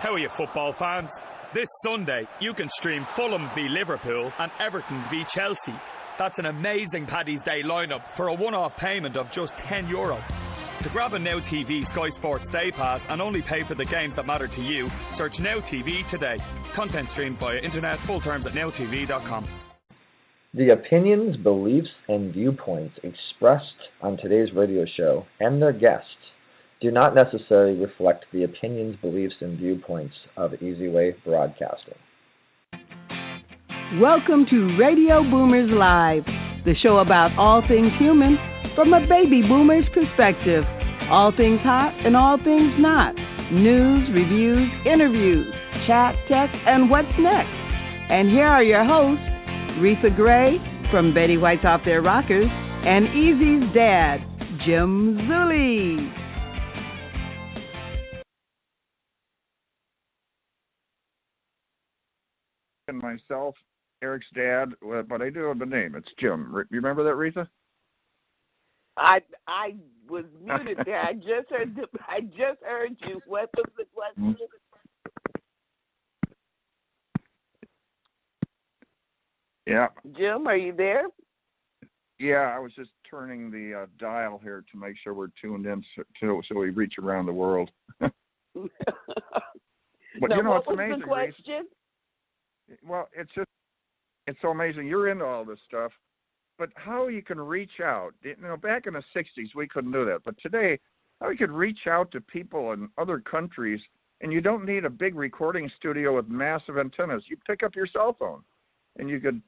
How are you, football fans? This Sunday, you can stream Fulham v Liverpool and Everton v Chelsea. That's an amazing Paddy's Day lineup for a one-off payment of just €10. To grab a Now TV Sky Sports Day Pass and only pay for the games that matter to you, search Now TV today. Content streamed via internet, full terms at nowtv.com. The opinions, beliefs, and viewpoints expressed on today's radio show and their guests do not necessarily reflect the opinions, beliefs, and viewpoints of Easy Way Broadcasting. Welcome to Radio Boomers Live, the show about all things human from a baby boomer's perspective. All things hot and all things not. News, reviews, interviews, chat, tech, and what's next. And here are your hosts, Reatha Gray from Betty White's Off Their Rockers and Easy's dad, Jim Zuley. And myself, Eric's dad, but I do have a name. It's Jim. You remember that, Reatha? I was muted there. I just heard you. What was the question? Yeah. Jim, are you there? Yeah, I was just turning the dial here to make sure we're tuned in so we reach around the world. But no, you know, what it's was amazing. The question? Well, it's so amazing. You're into all this stuff, but how you can reach out? You know, back in the '60s we couldn't do that, but today, how you could reach out to people in other countries, and you don't need a big recording studio with massive antennas. You pick up your cell phone, and you could,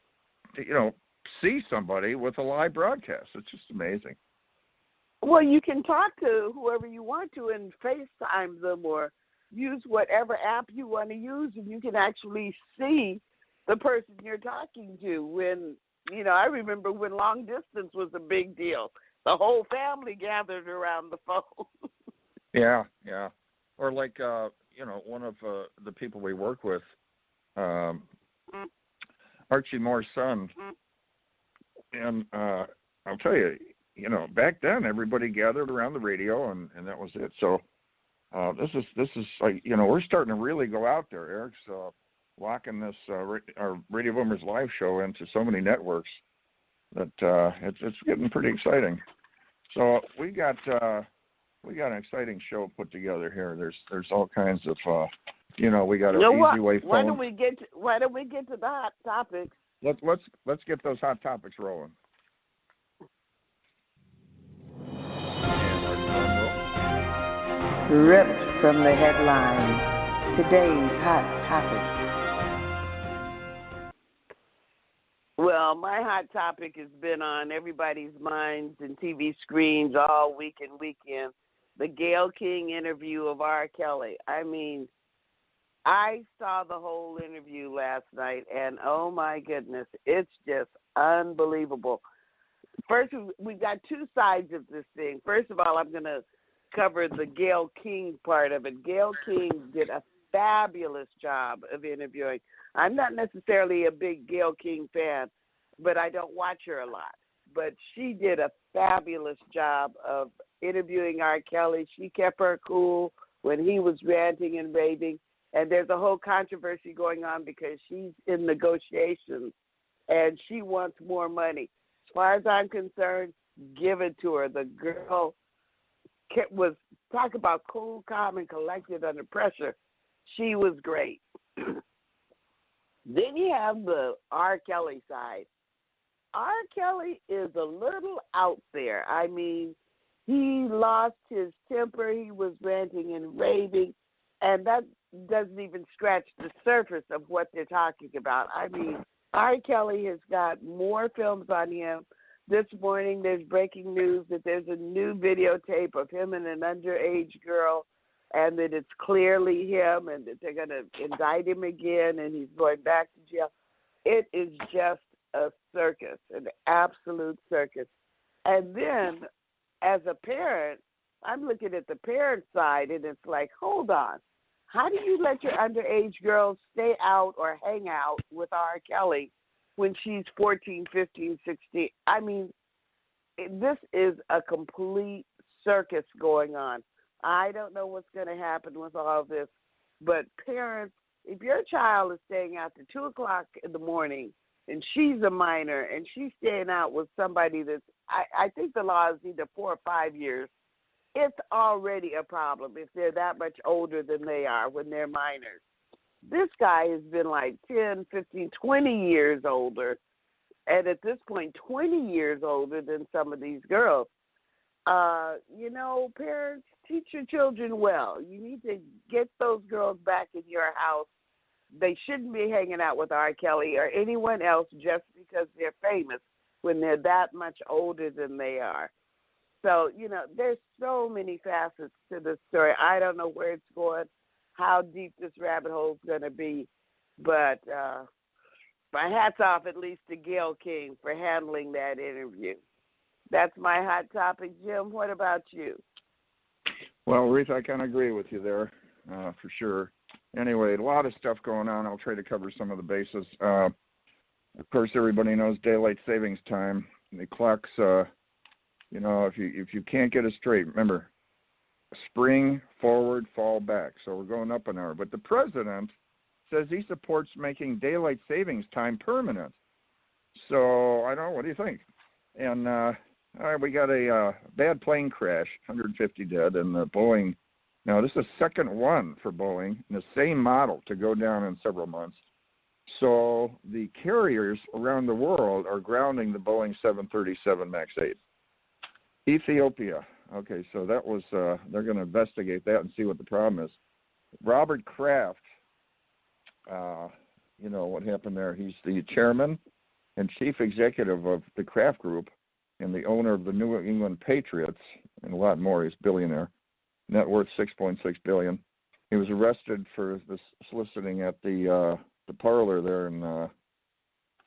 see somebody with a live broadcast. It's just amazing. Well, you can talk to whoever you want to and FaceTime them or use whatever app you want to use, and you can actually see the person you're talking to. When, I remember when long distance was a big deal. The whole family gathered around the phone. Yeah. Or like, one of the people we work with, Archie Moore's son. And I'll tell you, back then everybody gathered around the radio and that was it. So this is like, we're starting to really go out there. Eric's locking this our Radio Boomers live show into so many networks that it's getting pretty exciting. So we got an exciting show put together here. There's all kinds of we got an Easy Way phone. Why don't we get to the hot topics? Let's get those hot topics rolling. Ripped from the headlines, today's hot topic. Well, my hot topic has been on everybody's minds and TV screens all week and weekend. The Gayle King interview of R. Kelly. I mean, I saw the whole interview last night, and oh my goodness, it's just unbelievable. First, we've got two sides of this thing. First of all, I'm going to cover the Gayle King part of it. Gayle King did a fabulous job of interviewing. I'm not necessarily a big Gayle King fan, but I don't watch her a lot. But she did a fabulous job of interviewing R. Kelly. She kept her cool when he was ranting and raving. And there's a whole controversy going on because she's in negotiations and she wants more money. As far as I'm concerned, give it to her. The girl was, talk about cool, calm, and collected under pressure. She was great. Then you have the R. Kelly side. R. Kelly is a little out there. I mean, he lost his temper. He was ranting and raving. And that doesn't even scratch the surface of what they're talking about. I mean, R. Kelly has got more films on him. This morning there's breaking news that there's a new videotape of him and an underage girl, and that it's clearly him, and that they're going to indict him again, and he's going back to jail. It is just a circus, an absolute circus. And then, as a parent, I'm looking at the parent side, and it's like, hold on. How do you let your underage girl stay out or hang out with R. Kelly when she's 14, 15, 16? I mean, this is a complete circus going on. I don't know what's going to happen with all of this. But parents, if your child is staying out to 2 o'clock in the morning and she's a minor and she's staying out with somebody that's, I think the law is either 4 or 5 years, it's already a problem if they're that much older than they are when they're minors. This guy has been like 10, 15, 20 years older, and at this point 20 years older than some of these girls. Parents, teach your children well. You need to get those girls back in your house. They shouldn't be hanging out with R. Kelly or anyone else just because they're famous when they're that much older than they are. So, there's so many facets to this story. I don't know where it's going, how deep this rabbit hole is going to be, but my hat's off at least to Gayle King for handling that interview. That's my hot topic. Jim, what about you? Well, Reatha, I kind of agree with you there, for sure. Anyway, a lot of stuff going on. I'll try to cover some of the bases. Of course, everybody knows daylight savings time. The clocks, if you can't get it straight, remember, spring forward, fall back. So we're going up an hour. But the president says he supports making daylight savings time permanent. So I don't know. What do you think? And all right, we got a bad plane crash, 150 dead, and the Boeing. Now, this is the second one for Boeing, in the same model, to go down in several months. So the carriers around the world are grounding the Boeing 737 MAX 8. Ethiopia. Okay, so that was, they're going to investigate that and see what the problem is. Robert Kraft, what happened there. He's the chairman and chief executive of the Kraft Group and the owner of the New England Patriots and a lot more. He's a billionaire. Net worth $6.6 billion. He was arrested for this soliciting at the parlor there in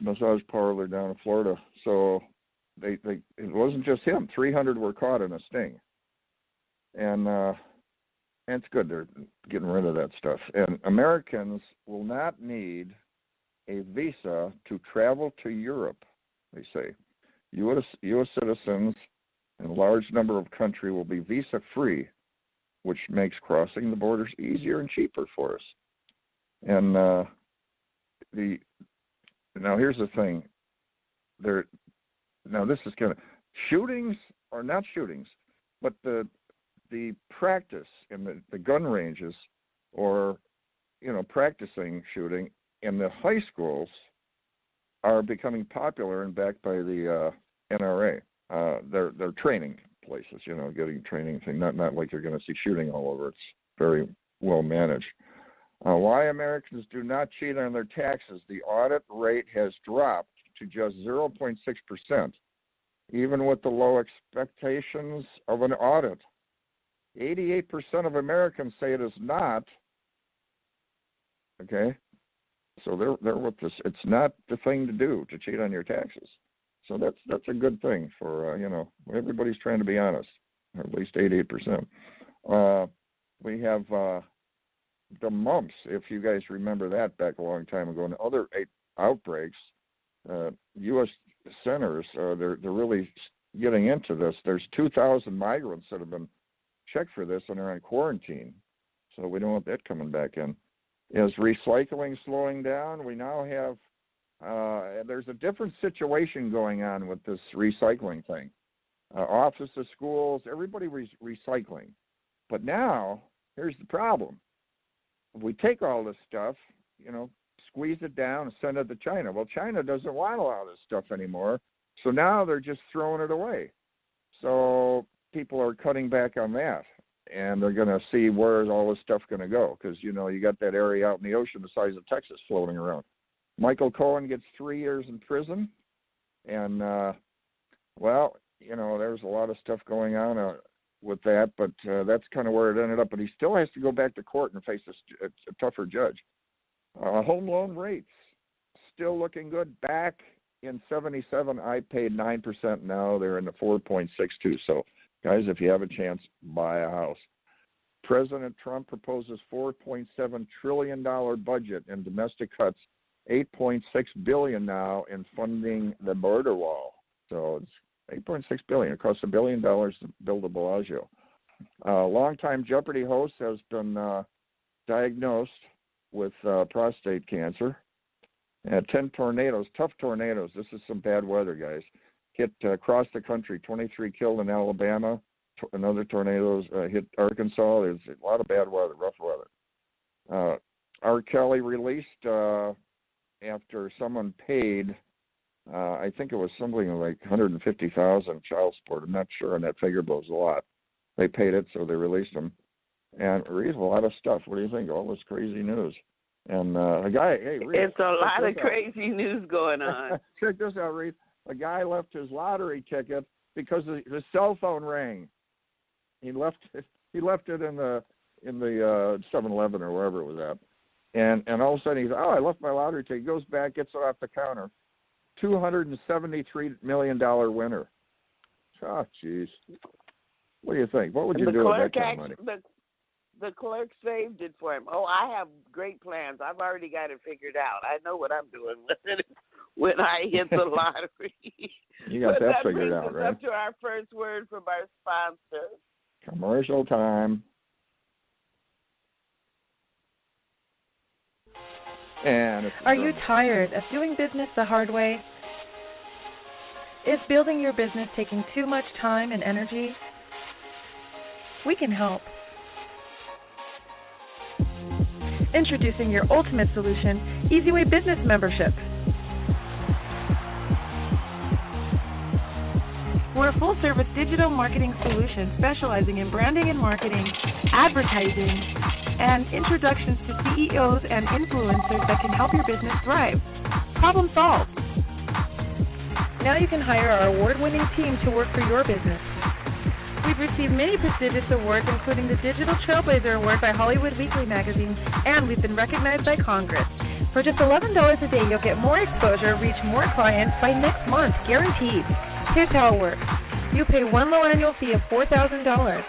massage parlor down in Florida. So they it wasn't just him. 300 were caught in a sting, and it's good they're getting rid of that stuff. And Americans will not need a visa to travel to Europe. They say U.S. citizens in a large number of countries will be visa free, which makes crossing the borders easier and cheaper for us. And now here's the thing. Now this is kind of shootings or not shootings, but the practice in the gun ranges or practicing shooting in the high schools are becoming popular and backed by the NRA. They're training places, getting training thing. Not like you're going to see shooting all over. It's very well managed. Why Americans do not cheat on their taxes. The audit rate has dropped to just 0.6%, even with the low expectations of an audit. 88% of Americans say it is not. Okay, so they're with this. It's not the thing to do to cheat on your taxes. So that's a good thing for everybody's trying to be honest, or at least 88%. We have the mumps, if you guys remember that back a long time ago, and other outbreaks. U.S. centers they're really getting into this. There's 2,000 migrants that have been checked for this and are on quarantine, so we don't want that coming back in. Is recycling slowing down? We now have. There's a different situation going on with this recycling thing. Offices, schools, everybody recycling. But now, here's the problem. If we take all this stuff, squeeze it down and send it to China. Well, China doesn't want a lot of this stuff anymore, so now they're just throwing it away. So people are cutting back on that, and they're going to see where all this stuff going to go because, you got that area out in the ocean the size of Texas floating around. Michael Cohen gets 3 years in prison, and, there's a lot of stuff going on with that, but that's kind of where it ended up. But he still has to go back to court and face a tougher judge. Home loan rates still looking good. Back in 77, I paid 9%. Now they're in the 4.62. So, guys, if you have a chance, buy a house. President Trump proposes $4.7 trillion budget in domestic cuts. $8.6 billion now in funding the border wall. So it's $8.6 billion. It costs $1 billion to build a Bellagio. Longtime Jeopardy host has been diagnosed with prostate cancer. 10 tornadoes, tough tornadoes. This is some bad weather, guys. Hit across the country, 23 killed in Alabama. Another tornado hit Arkansas. There's a lot of bad weather, rough weather. R. Kelly released after someone paid, I think it was something like $150,000 child support. I'm not sure, and that figure blows a lot. They paid it, so they released him. And Reatha, a lot of stuff. What do you think? All this crazy news. And a guy, hey, Reatha, it's a lot of crazy news going on. Check this out, Reatha. A guy left his lottery ticket because his cell phone rang. He left it in the 7-Eleven or wherever it was at. And all of a sudden he said, I left my lottery ticket. He goes back, gets it off the counter. $273 million winner. Oh, jeez. What do you think? What would you do with that kind of money? The clerk saved it for him. Oh, I have great plans. I've already got it figured out. I know what I'm doing with it when I hit the lottery. You got that figured out, right? Up to our first word from our sponsor. Commercial time. And are you tired of doing business the hard way? Is building your business taking too much time and energy? We can help. Introducing your ultimate solution, EasyWay Business Membership. We're a full-service digital marketing solution specializing in branding and marketing, advertising, and introductions to CEOs and influencers that can help your business thrive. Problem solved. Now you can hire our award-winning team to work for your business. We've received many prestigious awards, including the Digital Trailblazer Award by Hollywood Weekly magazine, and we've been recognized by Congress. For just $11 a day, you'll get more exposure, reach more clients by next month, guaranteed. Here's how it works. You pay one low annual fee of $4,000,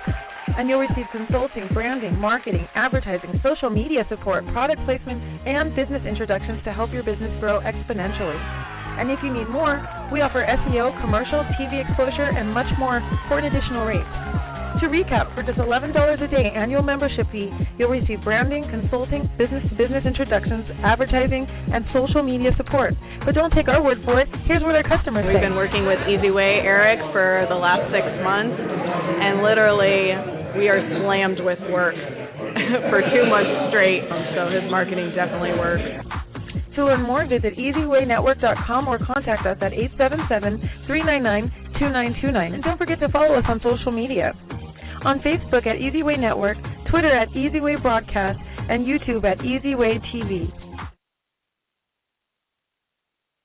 and you'll receive consulting, branding, marketing, advertising, social media support, product placement, and business introductions to help your business grow exponentially. And if you need more, we offer SEO, commercial, TV exposure, and much more for an additional rate. To recap, for just $11 a day annual membership fee, you'll receive branding, consulting, business-to-business introductions, advertising, and social media support. But don't take our word for it. Here's what our customers say. We've been working with EasyWay Eric for the last 6 months, and literally we are slammed with work for 2 months straight, so his marketing definitely works. To learn more, visit EasyWayNetwork.com or contact us at 877-399-2929. And don't forget to follow us on social media. On Facebook at EasyWay Network, Twitter at EasyWay Broadcast, and YouTube at EasyWay TV.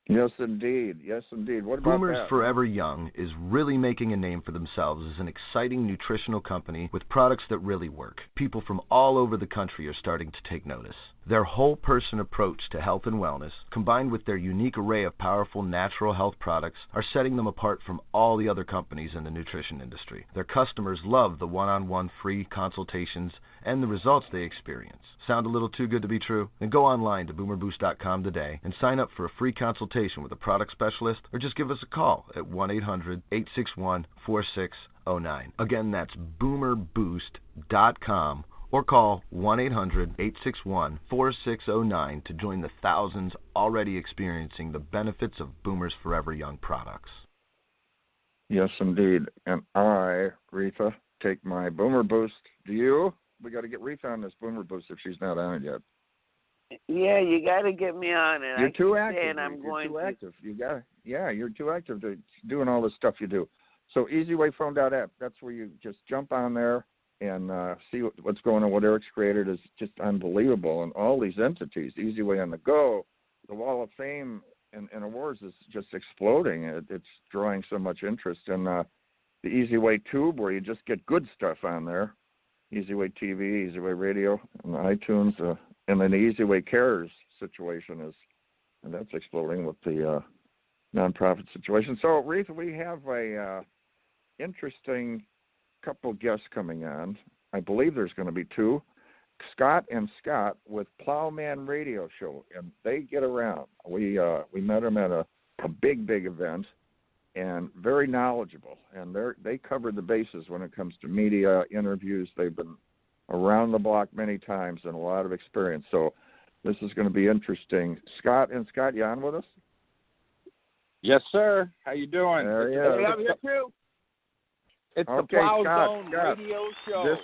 Yes, indeed. Yes, indeed. What about Boomers that? Forever Young is really making a name for themselves as an exciting nutritional company with products that really work. People from all over the country are starting to take notice. Their whole-person approach to health and wellness, combined with their unique array of powerful natural health products, are setting them apart from all the other companies in the nutrition industry. Their customers love the one-on-one free consultations and the results they experience. Sound a little too good to be true? Then go online to boomerboost.com today and sign up for a free consultation with a product specialist, or just give us a call at 1-800-861-4609. Again, that's boomerboost.com, or call 1-800-861-4609 to join the thousands already experiencing the benefits of Boomers Forever Young products. Yes, indeed. And I, Reatha, take my Boomer Boost. Do you? We got to get Reatha on this Boomer Boost if she's not on it yet. Yeah, you got to get me on it. You're too active. You're too active. You're too active to doing all the stuff you do. So EasyWayPhone.app, that's where you just jump on there and see what's going on. What Eric's created is just unbelievable. And all these entities, EasyWay on the Go, the Wall of Fame and awards is just exploding. It's drawing so much interest. And the EasyWay Tube, where you just get good stuff on there. EasyWay TV, EasyWay Radio, and iTunes, and then the EasyWay Cares situation and that's exploding with the nonprofit situation. So, Reatha, we have a interesting couple guests coming on. I believe there's going to be 2, Scott and Scott with Plowman Radio Show, and they get around. We met them at a big event, and very knowledgeable, and they cover the bases when it comes to media interviews. They've been around the block many times and a lot of experience. So this is going to be interesting. Scott, you on with us? Yes, sir. How you doing? There he is. is. I'm here too. It's okay, the Plow Scott, Zone radio show.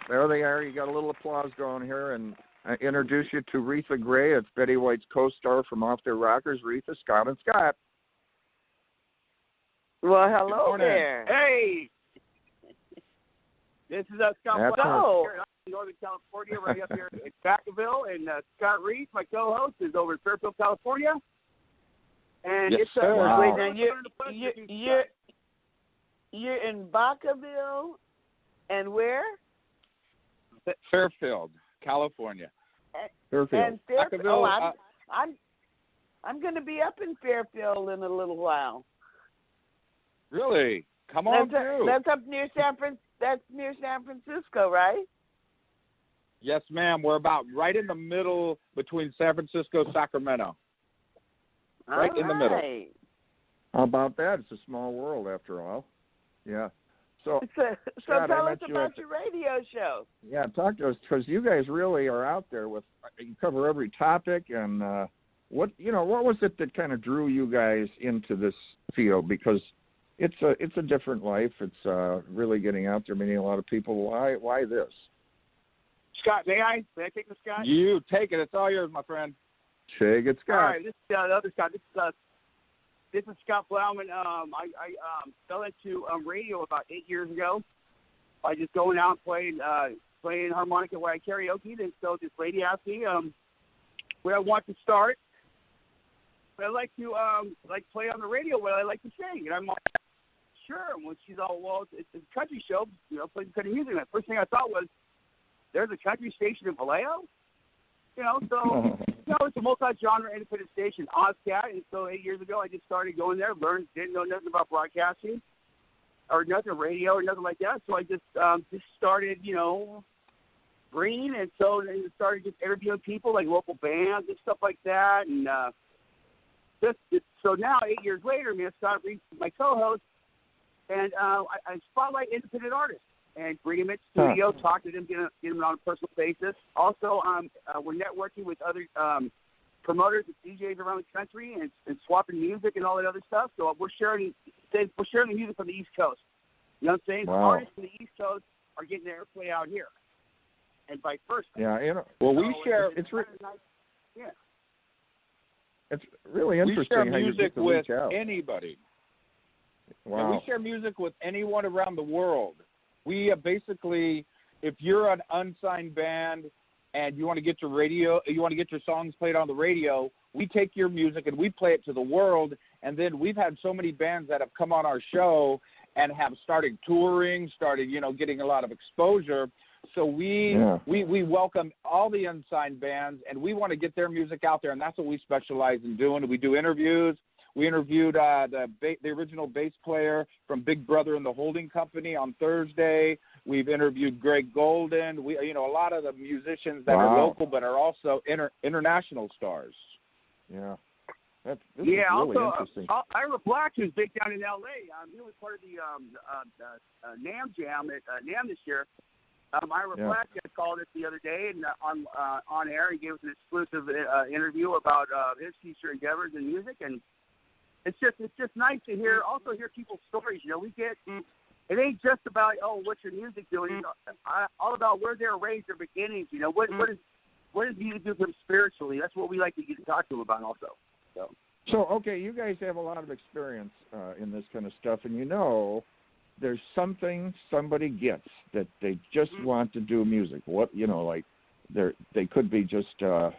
There they are. You got a little applause going here, and I introduce you to Reatha Gray. It's Betty White's co-star from Off Their Rockers, Reatha, Scott, and Scott. Well, hello there. Hey. This is Scott Plowman here in Northern California, right up here in Vacaville, and Scott Reed, my co-host, is over in Fairfield, California. And yes, it's sir. Wow. Wait, now you're in Vacaville, and where? Fairfield, California. Fairfield. And Fairfield. Oh, I'm going to be up in Fairfield in a little while. Really? Come on through. That's up near That's near San Francisco, right? Yes, ma'am. We're about right in the middle between San Francisco and Sacramento. Right in the middle. How about that? It's a small world after all. Yeah. So Scott, tell us about your radio show. Yeah, talk to us, because you guys really are out there with, you cover every topic, and what was it that kind of drew you guys into this field? Because it's a different life. It's really getting out there, meeting a lot of people. Why this? Scott, may I take the Scott? You take it. It's all yours, my friend. Take it, Scott. All right, this is the other Scott. This is Scott Plowman. I fell into radio about 8 years ago by just going out and playing harmonica where I karaoke. And so this lady asked me where I want to start. But I like to play on the radio what I like to sing. And I'm like, sure. And when she's all, well, it's a country show, playing country music. And the first thing I thought was, there's a country station in Vallejo? So, it's a multi-genre independent station, OzCat. And so 8 years ago, I just started going there, didn't know nothing about broadcasting or nothing, radio or nothing like that. So I just started, green. And so then started just interviewing people like local bands and stuff like that. And so now 8 years later, Scott Reed is my co-host, and I spotlight independent artists and bring them into the studio, talk to them, get them on a personal basis. Also, we're networking with other promoters and DJs around the country and swapping music and all that other stuff. So we're sharing the music from the East Coast. You know what I'm saying? Wow. Artists from the East Coast are getting their airplay out here, and vice versa. Yeah, well, we share. It's really We interesting share how you music get to with reach out. anybody. Wow. And we share music with anyone around the world. We basically, if you're an unsigned band and you want to get your songs played on the radio, we take your music and we play it to the world. And then we've had so many bands that have come on our show and have started touring, getting a lot of exposure. So we welcome all the unsigned bands, and we want to get their music out there, and that's what we specialize in doing. We do interviews. We interviewed the original bass player from Big Brother and the Holding Company on Thursday. We've interviewed Greg Golden. We, a lot of the musicians that are local but are also international stars. Yeah. This is really interesting. Ira Black, who's big down in L.A., he was part of the NAMM Jam at NAMM this year. Ira Black called us the other day and on air. He gave us an exclusive interview about his future endeavors in music, and it's just nice to hear people's stories. We get it ain't just about what's your music doing. It's all about where they're raised, their beginnings. What does music do for them spiritually? That's what we like to get to talk to them about also. So okay, you guys have a lot of experience in this kind of stuff, and there's something somebody gets that they just want to do music. What like they could be just a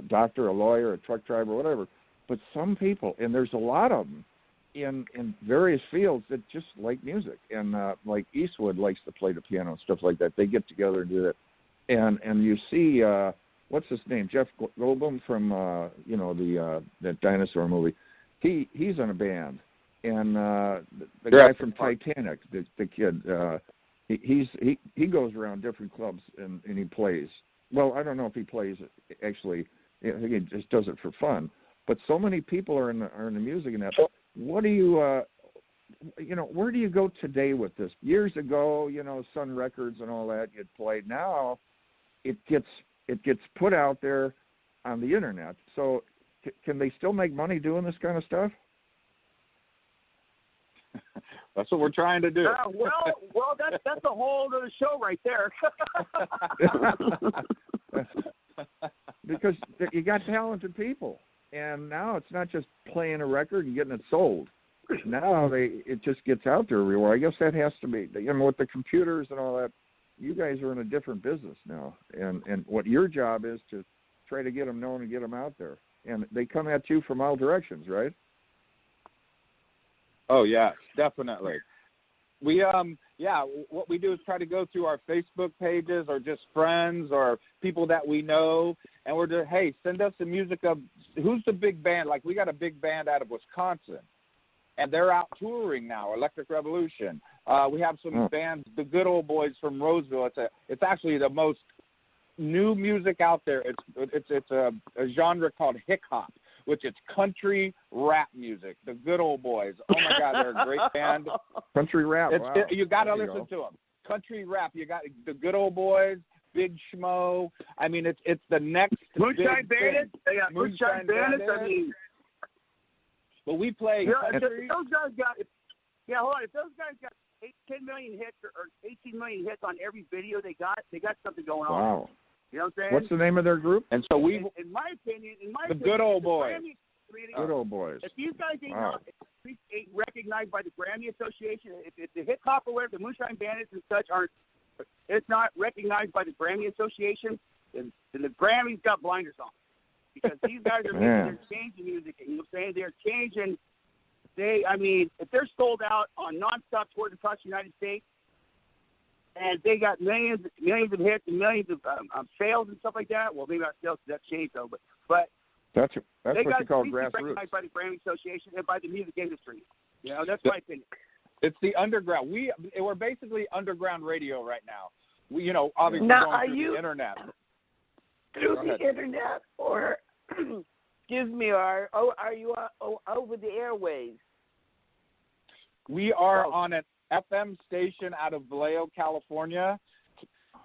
doctor, a lawyer, a truck driver, whatever. But some people, and there's a lot of them in various fields that just like music, and like Eastwood likes to play the piano and stuff like that. They get together and do that, and you see what's his name, Jeff Goldblum from that dinosaur movie. He's in a band. And the guy from Titanic, the kid, he goes around different clubs and he plays. Well, I don't know if he plays actually. I think he just does it for fun. But so many people are in the music and that. What do you where do you go today with this? Years ago, Sun Records and all that you'd played. Now it gets put out there on the internet. So can they still make money doing this kind of stuff? That's what we're trying to do. Well, that's a whole other show right there. Because you got talented people, and now it's not just playing a record and getting it sold. Now it just gets out there everywhere. I guess that has to be, with the computers and all that. You guys are in a different business now, and what your job is to try to get them known and get them out there. And they come at you from all directions, right? Oh, yes, definitely. We, what we do is try to go through our Facebook pages or just friends or people that we know, and we're just, hey, send us the music of, who's the big band? Like, we got a big band out of Wisconsin, and they're out touring now, Electric Revolution. We have some bands, the Good Old Boys from Roseville. It's actually the most new music out there. It's a genre called hip hop, which is country rap music. The Good Old Boys. Oh my God, they're a great band. Country rap. Wow. You got to listen to them. Country rap. You got the Good Old Boys, Big Schmo. I mean, it's the next Moonshine Bandits. Yeah, Moonshine Bandits. I mean, but we play. If those guys got. Hold on. If those guys got 10 million hits or 18 million hits on every video they got something going on. Wow. You know what I'm saying? What's the name of their group? And so we, in my opinion, the Good Old Boys. Good Old Boys. If these guys ain't recognized by the Grammy Association, if the hip hop or whatever, the Moonshine Bandits and such it's not recognized by the Grammy Association, then the Grammys got blinders on. Because these guys they're changing music. You know what I'm saying? They're changing. If they're sold out on nonstop tours across the United States, and they got millions of hits and millions of sales and stuff like that. Well, maybe not sales, that's changed though. But that's what you call grassroots. Recognized by the Grammy Association and by the music industry. That's my opinion. It's the underground. We're basically underground radio right now. We, obviously now, going through the internet. Through the internet, or excuse me, or are you over the airwaves? We are on an FM station out of Vallejo, California,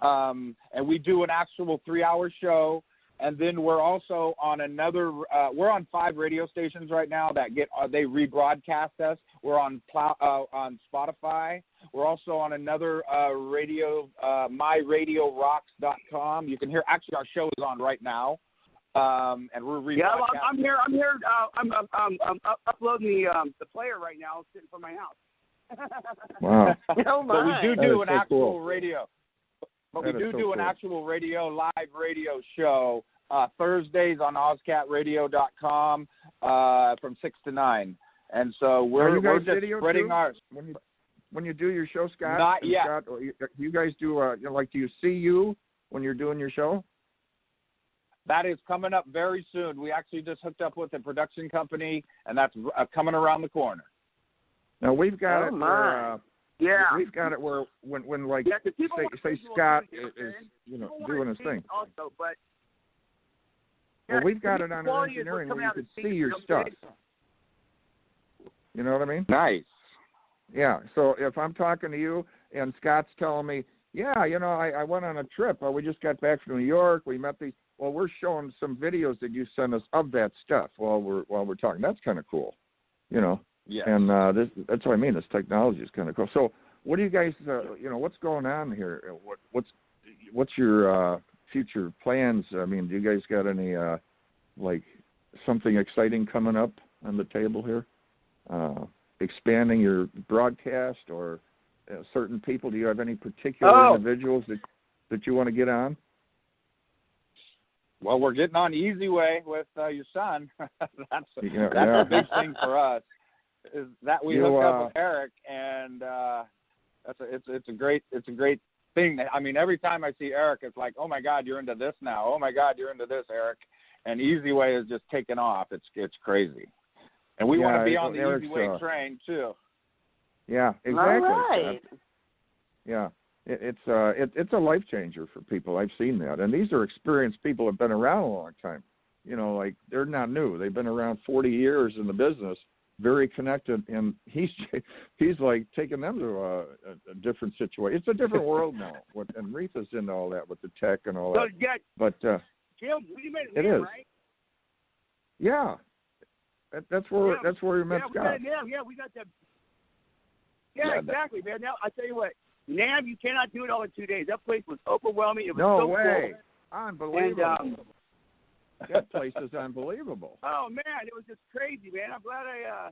and we do an actual 3-hour show. And then we're also on another. We're on 5 radio stations right now that they rebroadcast us. We're on Spotify. We're also on another radio, myradiorocks.com. You can hear. Actually, our show is on right now, and we're rebroadcasting. Yeah, I'm here. I'm uploading the player right now, sitting from my house. Wow. Oh my. So we do an actual cool. radio. But that we do cool. an actual live radio show Thursdays on OzCatRadio.com from 6 to Are 9. And so we're just spreading too? ours. When you do your show, Scott? Not yet. Scott, you guys do, do you see you when you're doing your show? That is coming up very soon. We actually just hooked up with a production company, and that's coming around the corner. Now, we've got it my. We've got it where when say Scott is doing his thing. Also, but well, we've got it on our engineering where you could see your stuff. You know what I mean? Nice. Yeah. So if I'm talking to you and Scott's telling me, I went on a trip. We just got back from New York. We met these. Well, we're showing some videos that you sent us of that stuff while we're talking. That's kind of cool. Yes. And that's what I mean. This technology is kind of cool. So, what do you guys? What's going on here? What's your future plans? I mean, do you guys got any something exciting coming up on the table here? Expanding your broadcast or certain people? Do you have any particular individuals that you want to get on? Well, we're getting on Easy Way with your son. That's a big thing for us. Is that we hooked up with Eric, and it's a great thing. I mean, every time I see Eric, it's like, oh my God, you're into this now. Oh my God, you're into this, Eric. And Easy Way is just taking off. It's crazy, and we want to be on the Eric's, Easy Way train too. Yeah, exactly. All right. Yeah, it's a life changer for people. I've seen that, and these are experienced people who've been around a long time. They're not new. They've been around 40 years in the business, very connected, and he's like taking them to a different situation. It's a different world now. And Reatha's into all that with the tech and all that. Yeah, but Jim, we met it Liam, is. right? Yeah, that's where we met Scott. Yeah, we got that. Yeah, exactly, man. Now I tell you what, NAMM, you cannot do it all in 2 days. That place was overwhelming. It was no so way, cool. unbelievable. And, that place is unbelievable. Oh man, it was just crazy, man. I'm glad I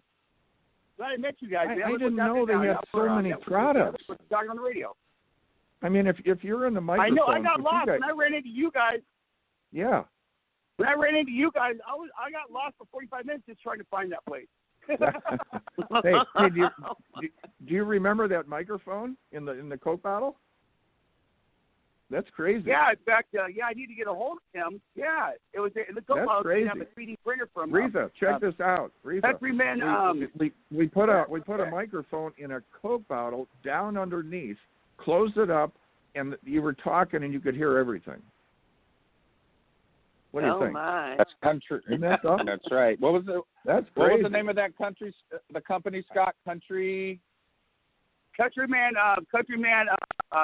met you guys. Man. I didn't know they had so many products. Talking on the radio. I mean, if you're in the microphone, I know. I got lost when I ran into you guys. Yeah. When I ran into you guys, I got lost for 45 minutes just trying to find that place. hey, do you remember that microphone in the Coke bottle? That's crazy. Yeah, in fact, I need to get a hold of him. Yeah, it was in the Coke bottle. That's crazy. I have a 3D printer from Reatha, check this out. Reatha, Countryman. We put a microphone in a Coke bottle down underneath, closed it up, and you were talking and you could hear everything. What do you think? My. That's country. Isn't that something? That's right. What was the? That's crazy. What was the name of that the company, Scott? Countryman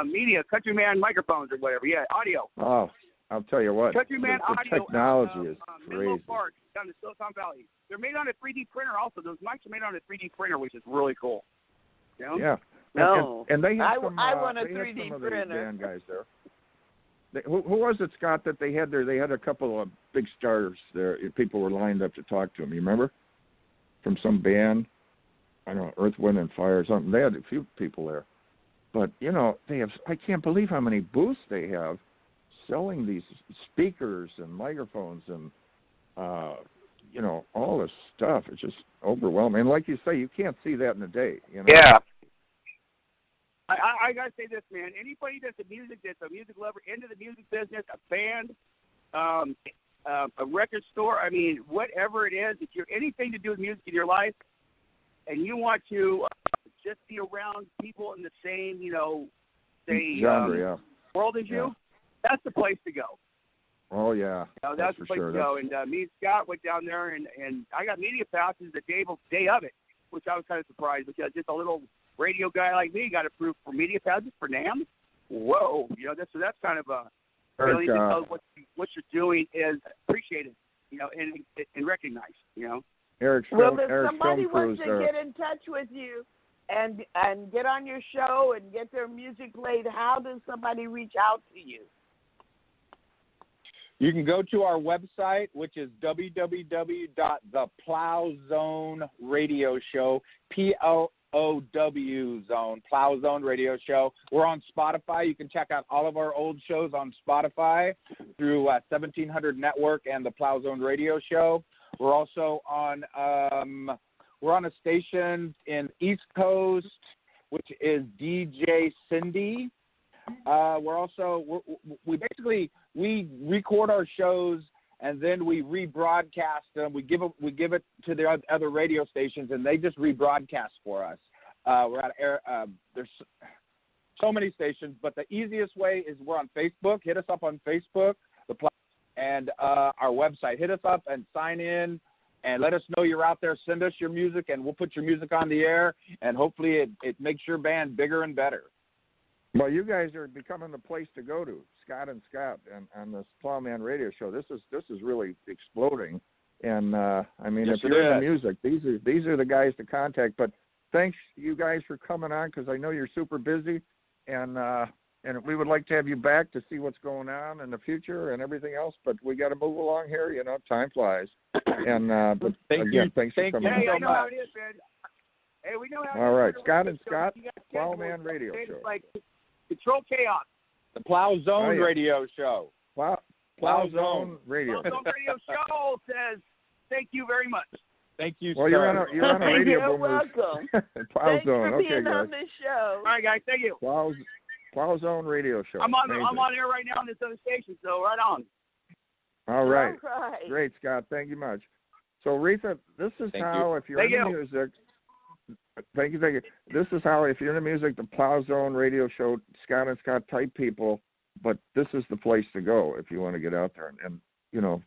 Media, Countryman microphones or whatever. Yeah, audio. Oh, I'll tell you what. Countryman the audio. Technology is Menlo crazy. Park down in Silicon Valley. They're made on a 3D printer. Also, those mics are made on a 3D printer, which is really cool. You know? Yeah. No. And they had some. I want a they 3D had some printer. of the band guys there. Who was it, Scott, that they had there? They had a couple of big stars there. People were lined up to talk to them. You remember? From some band. I don't know, Earth, Wind, and Fire or something. They had a few people there. But, you know, they have, I can't believe how many booths they have selling these speakers and microphones and, you know, all this stuff. It's just overwhelming. And like you say, you can't see that in a day, you know? Yeah. I got to say this, man. Anybody that's a music lover, into the music business, a band, a record store, I mean, whatever it is, if you're anything to do with music in your life and you want to just be around people in the same, you know, say, genre, world as you, that's the place to go. Oh, yeah. You know, that's the place to go. And me and Scott went down there, and I got media passes the day of it, which I was kind of surprised because just a little radio guy like me got approved for media passes for NAMM. Whoa. You know, so that's kind of a really because what you're doing is appreciated, you know, and recognized, you know. If somebody wants to get in touch with you and get on your show and get their music played, how does somebody reach out to you? You can go to our website, which is www.theplowzone.radio PLOW Zone, Plow Zone Radio Show. We're on Spotify. You can check out all of our old shows on Spotify through 1700 Network and the Plow Zone Radio Show. We're also on we're on a station in East Coast, which is DJ Cindy. We record our shows and then we rebroadcast them. We give it to the other radio stations, and they just rebroadcast for us. We're at air. There's so many stations, but the easiest way is we're on Facebook. Hit us up on Facebook, and our website. Hit us up and sign in, and let us know you're out there. Send us your music, and we'll put your music on the air, and hopefully it makes your band bigger and better. Well, you guys are becoming the place to go to, Scott and Scott, and on this Plowman Radio Show. This is really exploding, and I mean, yes, if you're in the music, these are the guys to contact. But thanks, you guys, for coming on, because I know you're super busy, and we would like to have you back to see what's going on in the future and everything else. But we got to move along here. You know, time flies. And but thanks for coming on. Hey, I know how it is, man. Hey, we know how. All right, Scott and Scott, Plowman Radio Show. Like Control Chaos. The Plow Zone Radio Show. Plow Zone Radio. Plow Zone Radio Show says thank you very much. Thank you, well, sir. you're on a radio. You're welcome. Plow Thanks Zone. for being guys. on this show. All right, guys. Thank you. Plow Zone Radio Show. I'm on air right now on this other station, so right on. All right. All right. Great, Scott. Thank you much. So, Reatha, this is if you're Thank into music. Thank you. This is how, if you're into music, the Plow Zone Radio Show, Scott and Scott type people, but this is the place to go if you want to get out there. And you know,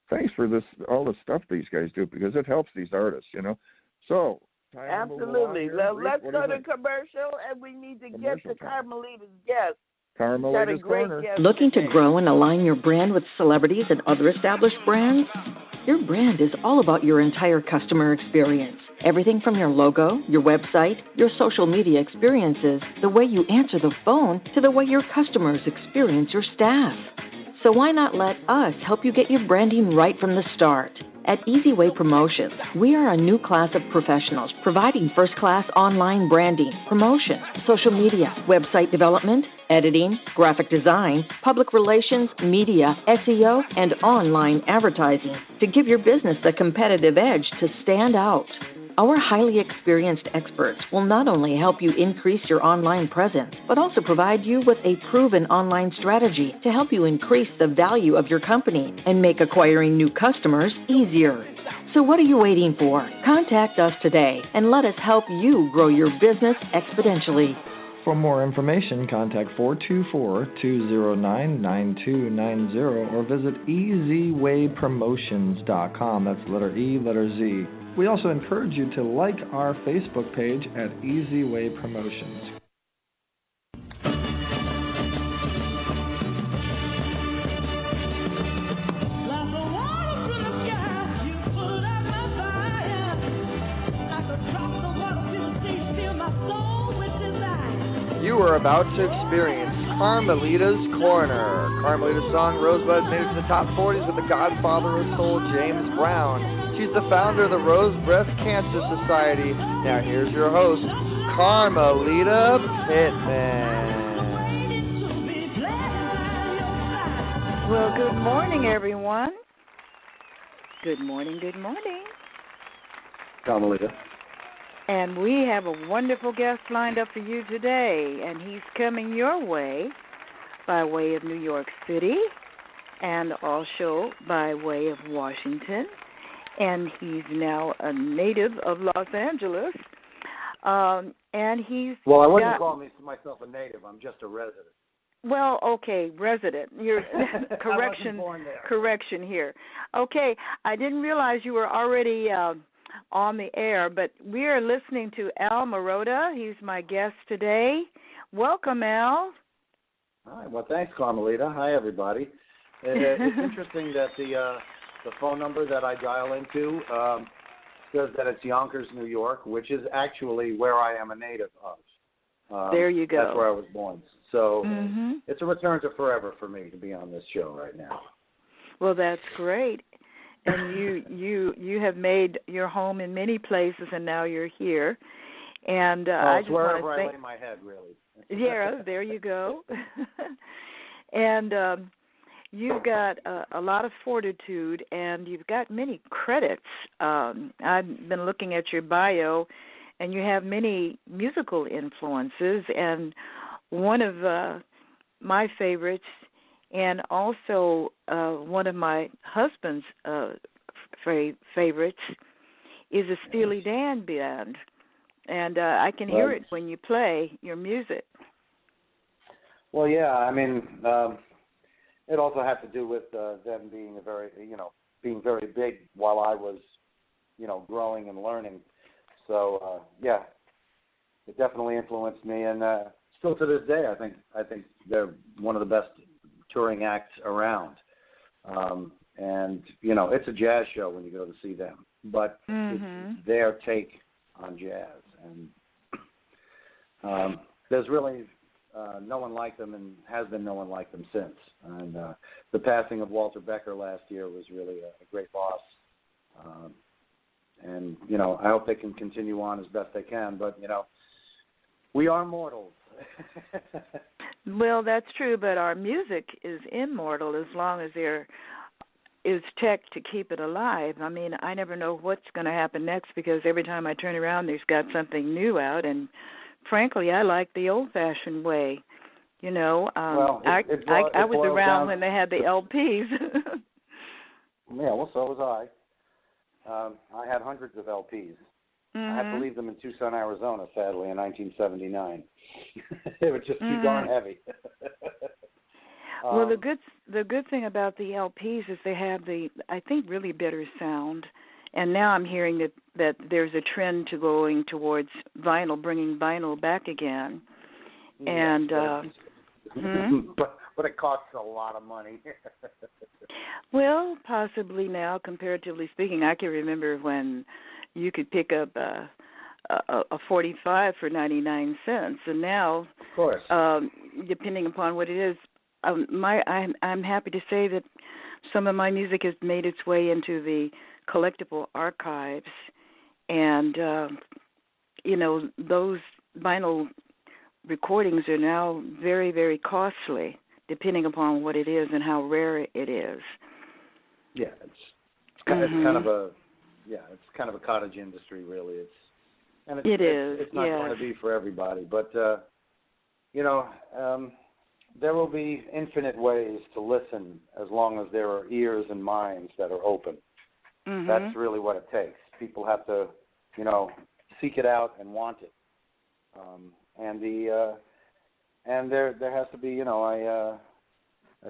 thanks for all the stuff these guys do, because it helps these artists, you know. So, time to move along Absolutely. here. Well, Reese, let's what go is to it? commercial, and we need to get Commercial to time. Carmelita's guest. Carmelita's Corner. Guest Looking to today. grow and align your brand with celebrities and other established brands? Your brand is all about your entire customer experience. Everything from your logo, your website, your social media experiences, the way you answer the phone, to the way your customers experience your staff. So why not let us help you get your branding right from the start? At Easyway Promotions, we are a new class of professionals providing first-class online branding, promotion, social media, website development, editing, graphic design, public relations, media, SEO, and online advertising to give your business the competitive edge to stand out. Our highly experienced experts will not only help you increase your online presence, but also provide you with a proven online strategy to help you increase the value of your company and make acquiring new customers easier. So what are you waiting for? Contact us today and let us help you grow your business exponentially. For more information, contact 424-209-9290 or visit easywaypromotions.com. That's letter E, letter Z. We also encourage you to like our Facebook page at Easyway Promotions. You are about to experience Carmelita's Corner. Carmelita's song Rosebud made it to the top 40s with the Godfather of Soul, James Brown. She's the founder of the Rose Breast Cancer Society. Now here's your host, Carmelita Pittman. Well, good morning, everyone. Good morning, good morning. Carmelita. And we have a wonderful guest lined up for you today, and he's coming your way by way of New York City and also by way of Washington. And he's now a native of Los Angeles. And he's Well, I wouldn't call myself a native. I'm just a resident. Well, okay, resident. You're correction. I wasn't born there. Correction here. Okay, I didn't realize you were already on the air, but we are listening to Al Marotta. He's my guest today. Welcome, Al. Hi. Well, thanks, Carmelita. Hi, everybody. It's interesting that the phone number that I dial into says that it's Yonkers, New York, which is actually where I am a native of. There you go. That's where I was born. So it's a return to forever for me to be on this show right now. Well, that's great. And you have made your home in many places, and now you're here. And I just want to wherever I lay my head, really. Yeah, there you go. And you've got a lot of fortitude, and you've got many credits. I've been looking at your bio, and you have many musical influences. And one of my favorites, and also one of my husband's favorites, is a Steely Dan band. And I can hear it when you play your music. Well, yeah, I mean, it also had to do with them being being very big while I was, growing and learning. So, yeah, it definitely influenced me, and still to this day, I think they're one of the best touring acts around. And it's a jazz show when you go to see them, but it's their take on jazz, and there's really no one like them, and has been no one like them since. And the passing of Walter Becker last year was really a great loss. And I hope they can continue on as best they can, but we are mortals. Well, that's true, but our music is immortal as long as there is tech to keep it alive. I mean, I never know what's going to happen next, because every time I turn around, there's got something new out, and frankly, I like the old-fashioned way. I was around when they had the LPs. Yeah, well, so was I. I had hundreds of LPs. I had to leave them in Tucson, Arizona, sadly, in 1979. They were just too darn heavy. Well, the good thing about the LPs is they have I think, really better sound, And now I'm hearing that there's a trend to going towards vinyl, bringing vinyl back again. And but it costs a lot of money. Well, possibly now, comparatively speaking. I can remember when you could pick up a 45 for 99 cents, and now, of course, depending upon what it is, I'm happy to say that some of my music has made its way into the collectible archives, and those vinyl recordings are now very, very costly, depending upon what it is and how rare it is. Yeah, it's kind of a cottage industry, really. It's not going to be for everybody, but there will be infinite ways to listen as long as there are ears and minds that are open. Mm-hmm. That's really what it takes. People have to, seek it out and want it. And there has to be, a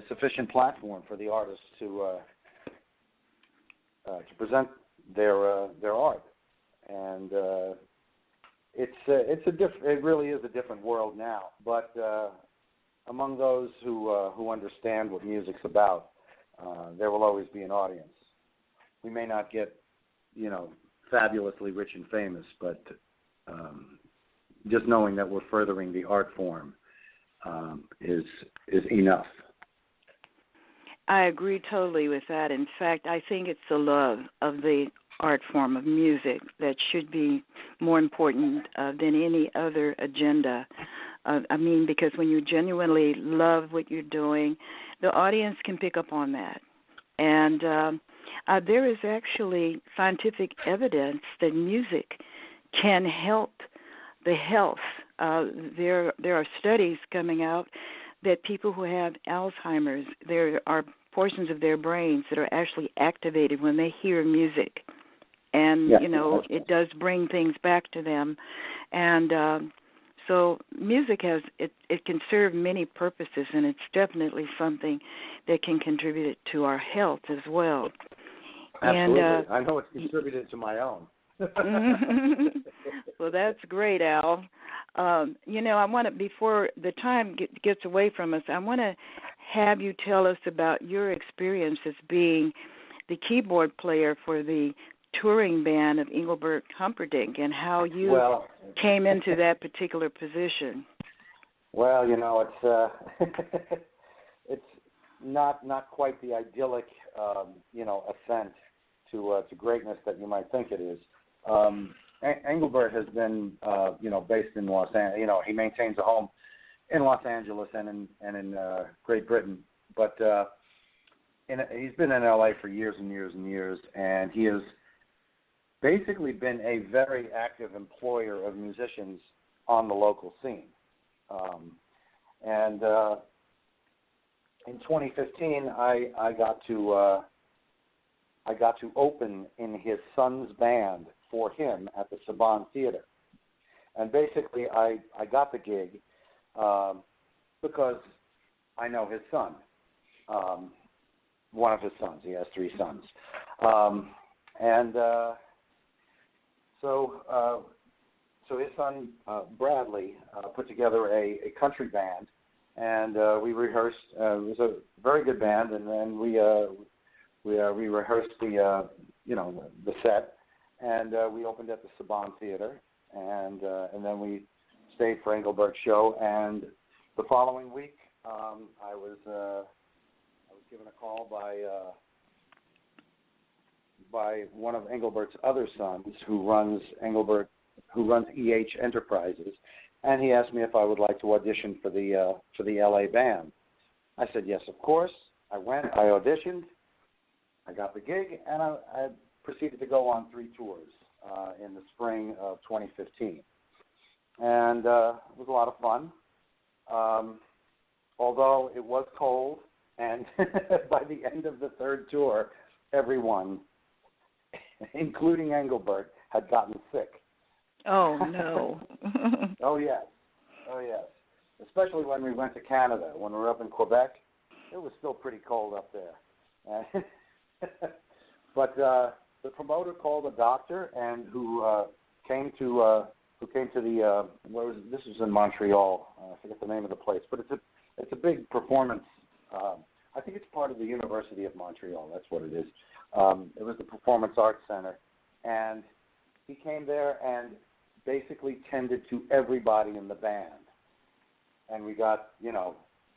sufficient platform for the artists to present their art. And it really is a different world now. But among those who understand what music's about, there will always be an audience. We may not get, fabulously rich and famous, but just knowing that we're furthering the art form is enough. I agree totally with that. In fact, I think it's the love of the art form of music that should be more important than any other agenda. Because when you genuinely love what you're doing, the audience can pick up on that. And there is actually scientific evidence that music can help the health. There are studies coming out that people who have Alzheimer's, there are portions of their brains that are actually activated when they hear music. And, it does bring things back to them. And so music it can serve many purposes, and it's definitely something that can contribute to our health as well. Absolutely. And, I know it's contributed to my own. Well, that's great, Al. I want to, before the time gets away from us, I want to have you tell us about your experience as being the keyboard player for the touring band of Engelbert Humperdinck and how you came into that particular position. Well, it's not quite the idyllic, ascent to greatness that you might think it is. Engelbert has been, based in Los Angeles. He maintains a home in Los Angeles and in Great Britain, but he's been in LA for years and years and years, and he has basically been a very active employer of musicians on the local scene. And in 2015, I got to open in his son's band for him at the Saban Theater. And basically, I got the gig because I know his son, one of his sons. He has 3 sons. So his son, Bradley, put together a country band, and we rehearsed. It was a very good band, and then we rehearsed the set, and we opened at the Saban Theater, and then we stayed for Engelbert's show. And the following week, I was given a call by one of Engelbert's other sons, who runs EH Enterprises, and he asked me if I would like to audition for the LA band. I said yes, of course. I went. I auditioned. I got the gig, and I proceeded to go on 3 tours in the spring of 2015. And it was a lot of fun, although it was cold, and by the end of the 3rd tour, everyone, including Engelbert, had gotten sick. Oh, no. Oh, yes. Especially when we went to Canada. When we were up in Quebec, it was still pretty cold up there. But the promoter called a doctor and who came to the this was in Montreal. I forget the name of the place, but it's a big performance. I think it's part of the University of Montreal. That's what it is. It was the Performance Arts Center, and he came there and basically tended to everybody in the band, and we got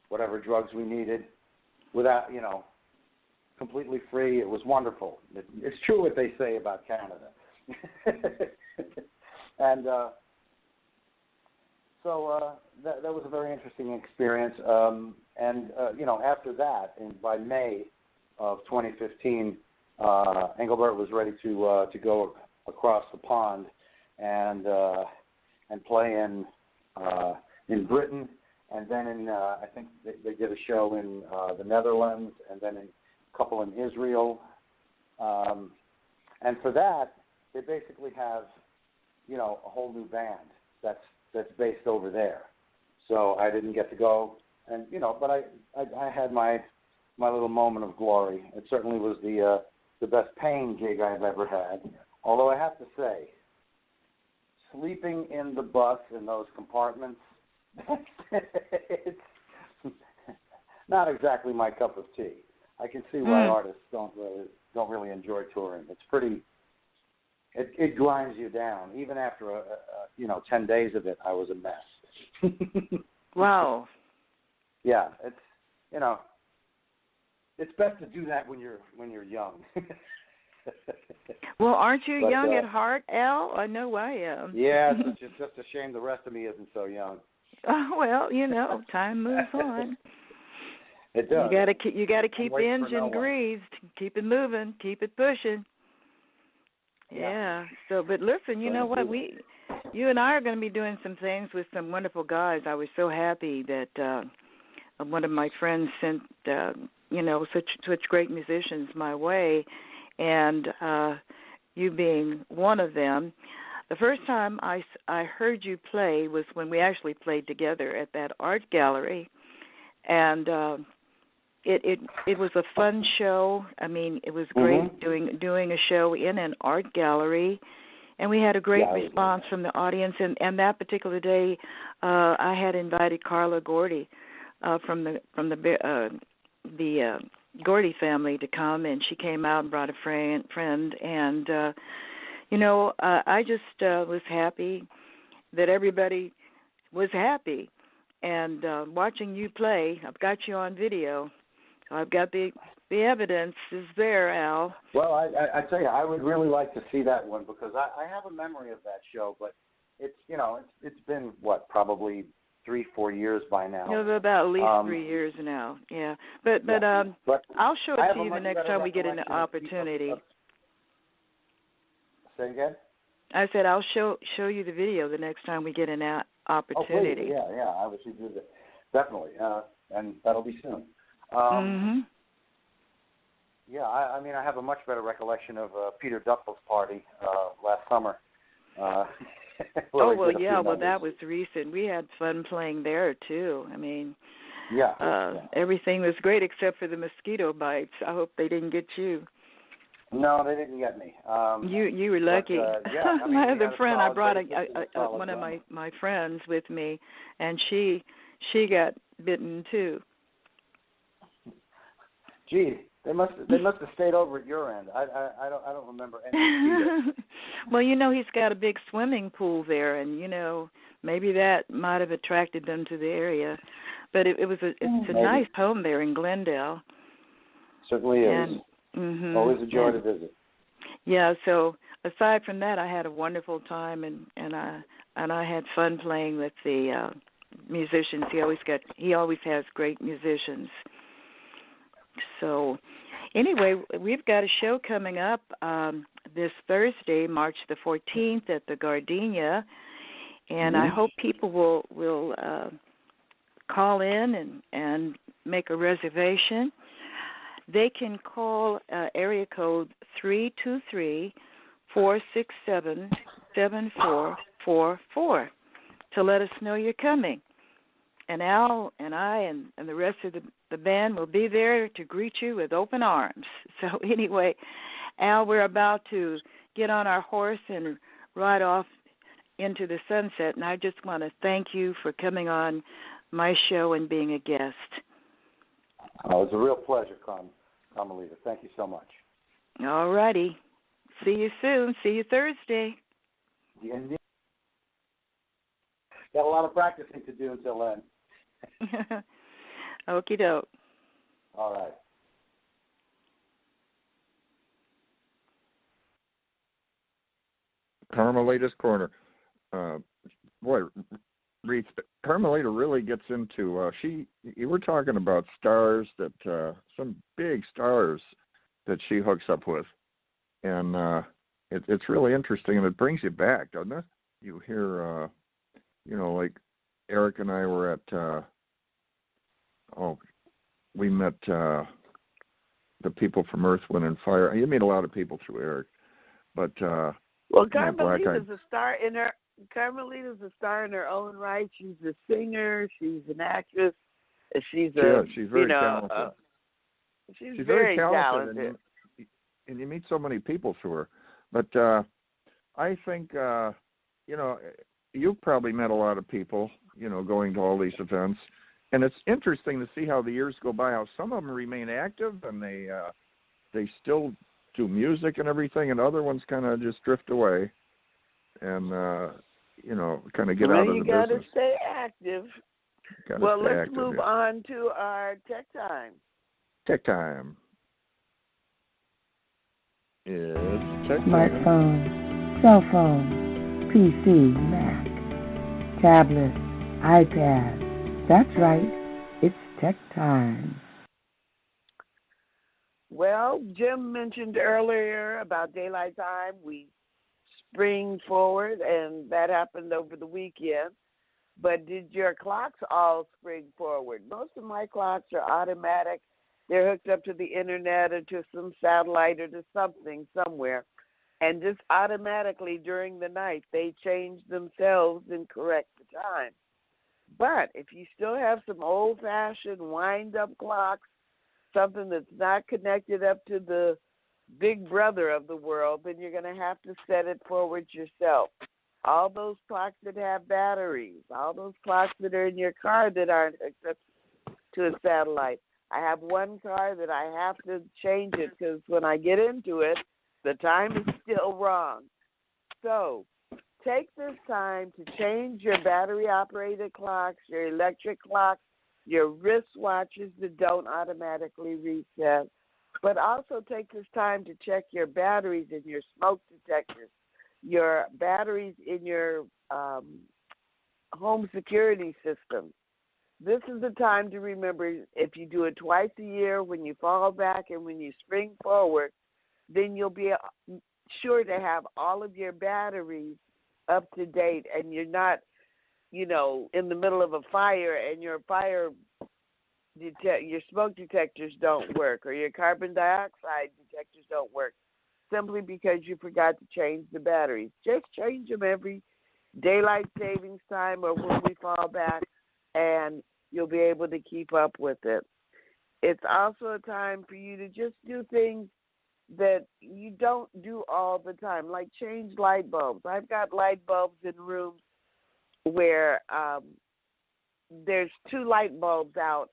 whatever drugs we needed without completely free. It was wonderful. It's true what they say about Canada. And so that was a very interesting experience. After that, by May of 2015, Engelbert was ready to go across the pond and play in Britain, and then I think they did a show in the Netherlands, and then a couple in Israel. And for that, they basically have a whole new band that's based over there. So I didn't get to go, and but I had my little moment of glory. It certainly was the best paying gig I've ever had. Although I have to say, sleeping in the bus in those compartments, it's not exactly my cup of tea. I can see why artists don't really enjoy touring. It's pretty. It grinds you down. Even after 10 days of it, I was a mess. Wow. Yeah, it's best to do that when you're young. Well, aren't you young at heart, Al? I know I am. Yeah, it's just a shame the rest of me isn't so young. Oh, well, time moves on. It does. You gotta keep the engine greased, keep it moving, keep it pushing. Yeah. So, but listen, you know what? You and I are going to be doing some things with some wonderful guys. I was so happy that one of my friends sent such great musicians my way, and you being one of them. The first time I heard you play was when we actually played together at that art gallery, and it was a fun show. I mean, it was great doing a show in an art gallery, and we had a great response from the audience. And that particular day, I had invited Carla Gordy from the Gordy family to come, and she came out and brought a friend, and I just was happy that everybody was happy. And watching you play, I've got you on video. I've got the evidence is there, Al. Well, I tell you, I would really like to see that one because I have a memory of that show, but it's been probably 3-4 years by now. About at least 3 years now. Yeah, but I'll show it to you the next time we get an opportunity. Say again? I said I'll show you the video the next time we get an opportunity. Oh, please. Yeah, I wish you'd do that. Definitely, and that'll be soon. Yeah, I mean, I have a much better recollection of Peter Duffel's party last summer. That was recent. We had fun playing there too. I mean, everything was great except for the mosquito bites. I hope they didn't get you. No, they didn't get me. You were lucky. My other friend, I brought one of my friends with me, and she got bitten too. Gee, they must have stayed over at your end. I don't remember anything. Well, he's got a big swimming pool there, and maybe that might have attracted them to the area. But it's a nice home there in Glendale. Certainly is. Always a joy to visit. Yeah. So aside from that, I had a wonderful time, and I had fun playing with the musicians. He always has great musicians. So, anyway, we've got a show coming up this Thursday, March the 14th at the Gardenia, and I hope people will call in and make a reservation. They can call area code 323-467-7444 to let us know you're coming. And Al and I and the rest of the band will be there to greet you with open arms. So anyway, Al, we're about to get on our horse and ride off into the sunset, and I just want to thank you for coming on my show and being a guest. Oh, it was a real pleasure, Carmelita. Thank you so much. All righty. See you soon. See you Thursday. Yeah. Got a lot of practicing to do until then. Okie doke. All right. Carmelita's Corner. Boy, Reatha, Carmelita really gets into. You were talking about stars that some big stars that she hooks up with, and it's really interesting, and it brings you back, doesn't it? You hear, like Eric and I were at. We met the people from Earth, Wind, and Fire. You meet a lot of people through Eric, but well, Carmelita's a star in her. Carmelita's a star in her own right. She's a singer. She's an actress. She's very talented. She's very talented. And you meet so many people through her. But I think you've probably met a lot of people, going to all these events. And it's interesting to see how the years go by, how some of them remain active and they still do music and everything, and other ones kind of just drift away and, kind of get out of the business. You got to stay active. Let's move on to our Tech Time. Tech Time. It's Tech Time. Smartphone, cell phone, PC, Mac, tablet, iPad. That's right. It's Tech Time. Well, Jim mentioned earlier about daylight time. We spring forward, and that happened over the weekend. But did your clocks all spring forward? Most of my clocks are automatic. They're hooked up to the internet or to some satellite or to something somewhere. And just automatically during the night, they change themselves and correct the time. But if you still have some old-fashioned wind-up clocks, something that's not connected up to the big brother of the world, then you're going to have to set it forward yourself. All those clocks that have batteries, all those clocks that are in your car that aren't hooked up to a satellite. I have one car that I have to change it because when I get into it, the time is still wrong. So take this time to change your battery-operated clocks, your electric clocks, your wristwatches that don't automatically reset, but also take this time to check your batteries in your smoke detectors, your batteries in your home security system. This is the time to remember, if you do it twice a year, when you fall back and when you spring forward, then you'll be sure to have all of your batteries up to date, and you're not, in the middle of a fire and your your smoke detectors don't work or your carbon dioxide detectors don't work simply because you forgot to change the batteries. Just change them every daylight savings time or when we fall back, and you'll be able to keep up with it. It's also a time for you to just do things that you don't do all the time, like change light bulbs. I've got light bulbs in rooms where there's 2 light bulbs out,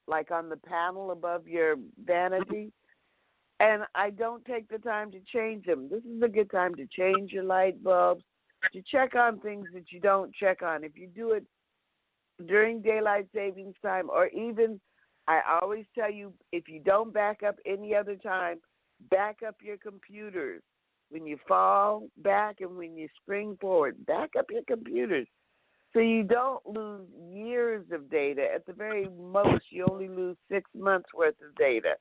like on the panel above your vanity, and I don't take the time to change them. This is a good time to change your light bulbs, to check on things that you don't check on. If you do it during daylight savings time, or even, I always tell you, if you don't back up any other time, back up your computers. When you fall back and when you spring forward, back up your computers so you don't lose years of data. At the very most, you only lose 6 months worth of data.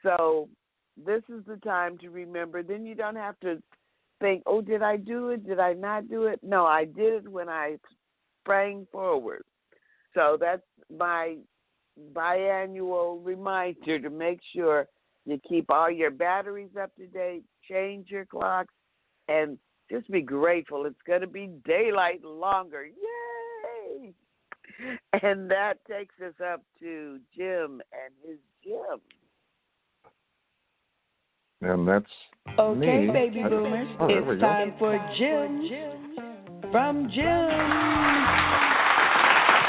So this is the time to remember. Then you don't have to think, oh, did I do it? Did I not do it? No, I did it when I sprang forward. So that's my biannual reminder to make sure you keep all your batteries up to date, change your clocks, and just be grateful. It's going to be daylight longer. Yay! And that takes us up to Jim and his Jim. And that's Okay, me. baby boomers, There we it's go. time for Jim from Jim.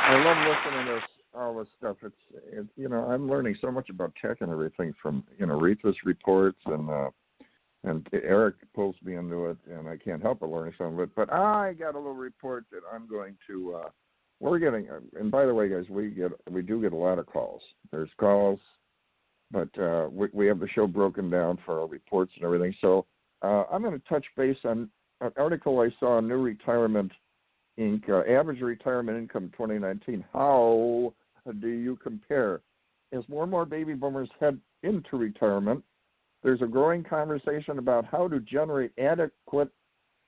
I love listening to all this stuff. It's I'm learning so much about tech and everything from Reatha's reports and Eric pulls me into it, and I can't help but learning some of it. But I got a little report that I'm going to. We're getting, and by the way, guys, we do get a lot of calls. There's calls, but we have the show broken down for our reports and everything. So I'm going to touch base on an article I saw on New Retirement Inc. Average retirement income 2019. How do you compare? As more and more baby boomers head into retirement, there's a growing conversation about how to generate adequate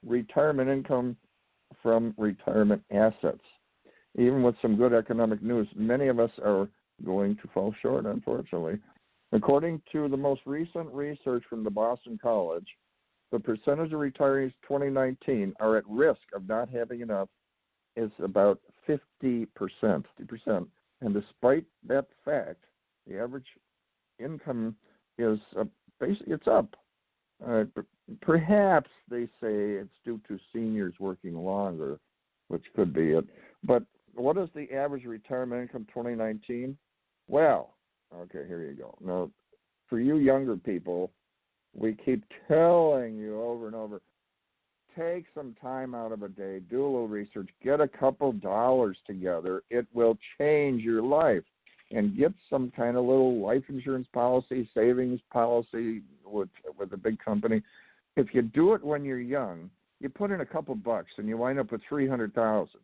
retirement income from retirement assets. Even with some good economic news, many of us are going to fall short, unfortunately. According to the most recent research from the Boston College, the percentage of retirees 2019 are at risk of not having enough is about 50%. And despite that fact, the average income is basically it's up. Perhaps they say it's due to seniors working longer, which could be it. But what is the average retirement income 2019? Well, okay, here you go. Now, for you younger people, we keep telling you over and over, take some time out of a day, do a little research, get a couple dollars together. It will change your life. And get some kind of little life insurance policy, savings policy with a big company. If you do it when you're young, you put in a couple bucks and you wind up with $300,000.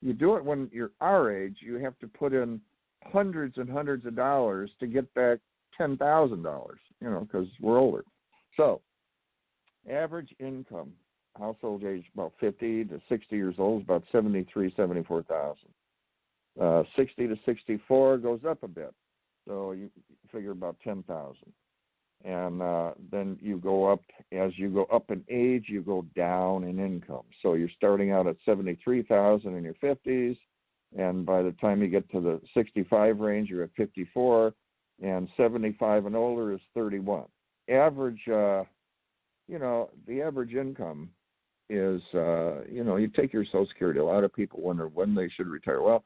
You do it when you're our age, you have to put in hundreds and hundreds of dollars to get back $10,000, because we're older. So, average income, household age about 50 to 60 years old is about $74,000. 60 to 64 goes up a bit, so you figure about 10,000. And then you go up, as you go up in age, you go down in income. So you're starting out at 73,000 in your 50s, and by the time you get to the 65 range, you're at 54, and 75 and older is 31. Average, the average income is, you take your Social Security. A lot of people wonder when they should retire. Well,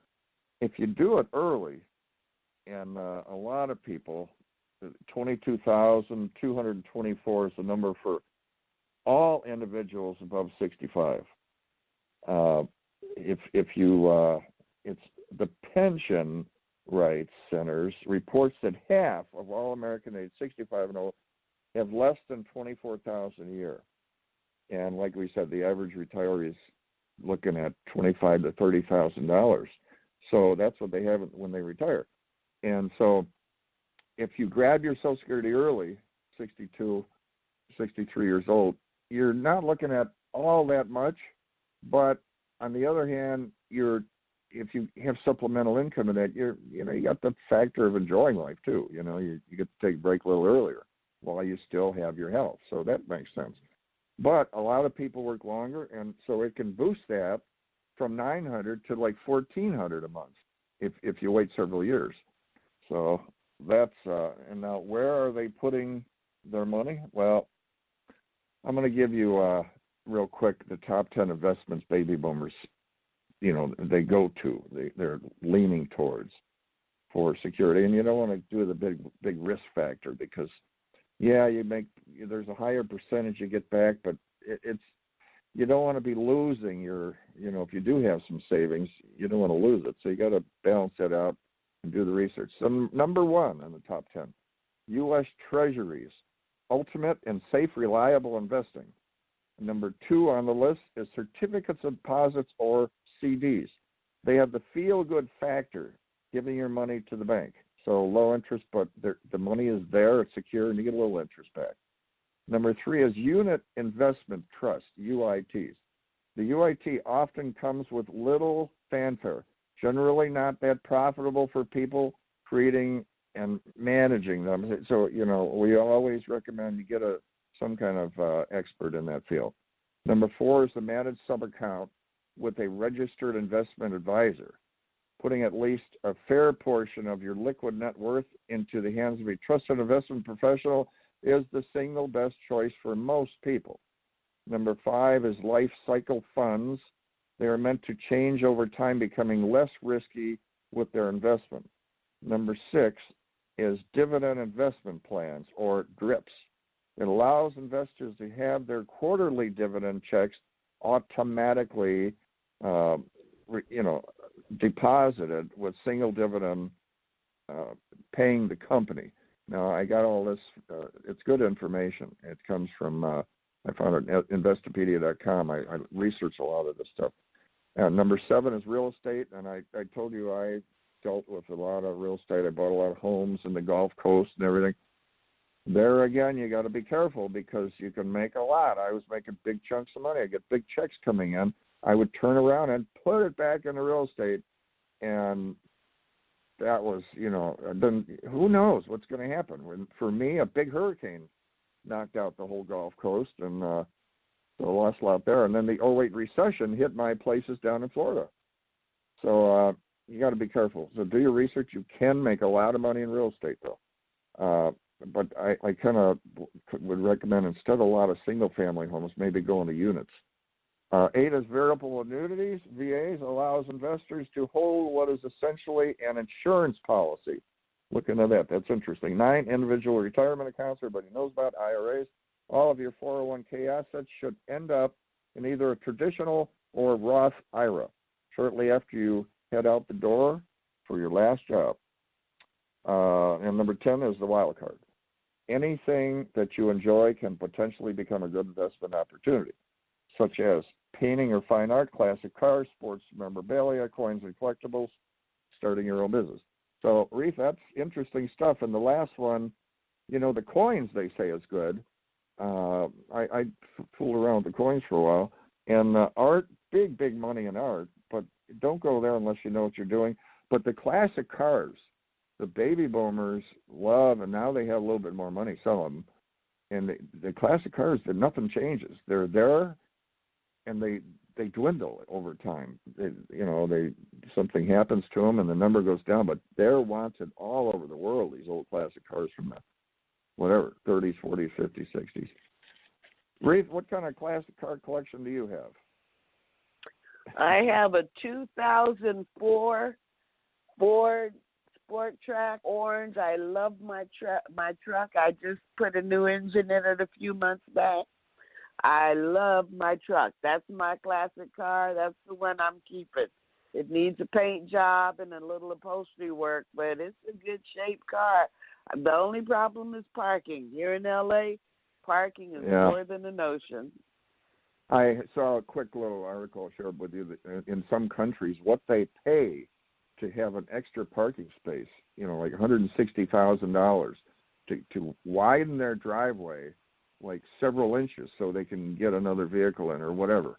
if you do it early, and a lot of people, 22,224 is the number for all individuals above 65. If you, it's the Pension Rights Centers reports that half of all American age 65 and old have less than $24,000 a year, and like we said, the average retiree is looking at $25,000 to $30,000. So that's what they have when they retire. And so if you grab your Social Security early, 62, 63 years old, you're not looking at all that much. But on the other hand, if you have supplemental income in that, you got the factor of enjoying life too. You get to take a break a little earlier while you still have your health. So that makes sense. But a lot of people work longer, and so it can boost that from $900 to like $1,400 a month if you wait several years. So that's and now where are they putting their money? Well, I'm going to give you real quick the top 10 investments baby boomers, they go to, they're leaning towards for security. And you don't want to do the big risk factor because, there's a higher percentage you get back, but it's you don't want to be losing your, if you do have some savings, you don't want to lose it. So you got to balance that out and do the research. So number one in the top 10, U.S. Treasuries, ultimate and safe, reliable investing. Number two on the list is certificates of deposits or CDs. They have the feel-good factor, giving your money to the bank. So low interest, but the money is there, it's secure, and you get a little interest back. Number three is unit investment trust, UITs. The UIT often comes with little fanfare, generally not that profitable for people creating and managing them. So, we always recommend you get some kind of expert in that field. Number four is the managed sub-account with a registered investment advisor, putting at least a fair portion of your liquid net worth into the hands of a trusted investment professional is the single best choice for most people. Number 5 is life cycle funds. They are meant to change over time, becoming less risky with their investment. Number 6 is dividend investment plans, or DRIPs. It allows investors to have their quarterly dividend checks automatically, deposited with single dividend paying the company. Now, I got all this. It's good information. It comes from, I found it at Investopedia.com. I researched a lot of this stuff. Number 7 is real estate, and I told you I dealt with a lot of real estate. I bought a lot of homes in the Gulf Coast and everything. There again, you got to be careful because you can make a lot. I was making big chunks of money. I get big checks coming in. I would turn around and put it back into real estate, and that was, then who knows what's going to happen. For me, a big hurricane knocked out the whole Gulf Coast, and so I lost a lot there. And then the 2008 recession hit my places down in Florida. So you got to be careful. So do your research. You can make a lot of money in real estate, though. But I kind of would recommend, instead of a lot of single-family homes, maybe go into units. 8 is variable annuities. VAs allows investors to hold what is essentially an insurance policy. Look into that. That's interesting. 9, individual retirement accounts. Everybody knows about IRAs. All of your 401k assets should end up in either a traditional or Roth IRA shortly after you head out the door for your last job. And number 10 is the wild card. Anything that you enjoy can potentially become a good investment opportunity, such as painting or fine art, classic cars, sports memorabilia, coins and collectibles, starting your own business. So, Reatha, that's interesting stuff. And the last one, the coins, they say, is good. I fooled around with the coins for a while. And art, big money in art, but don't go there unless you know what you're doing. But the classic cars, the baby boomers love, and now they have a little bit more money, some of them. And the classic cars, nothing changes. They're there, and they dwindle over time. Something happens to them, and the number goes down. But they're wanted all over the world, these old classic cars from the 30s, 40s, 50s, 60s. Reatha, what kind of classic car collection do you have? I have a 2004 Ford Sport Track orange. I love my truck. I just put a new engine in it a few months back. I love my truck. That's my classic car. That's the one I'm keeping. It needs a paint job and a little upholstery work, but it's a good shaped car. The only problem is parking. Here in L.A., parking is more than an ocean. I saw a quick little article shared with you that in some countries, what they pay to have an extra parking space, like $160,000 to widen their driveway like several inches so they can get another vehicle in or whatever.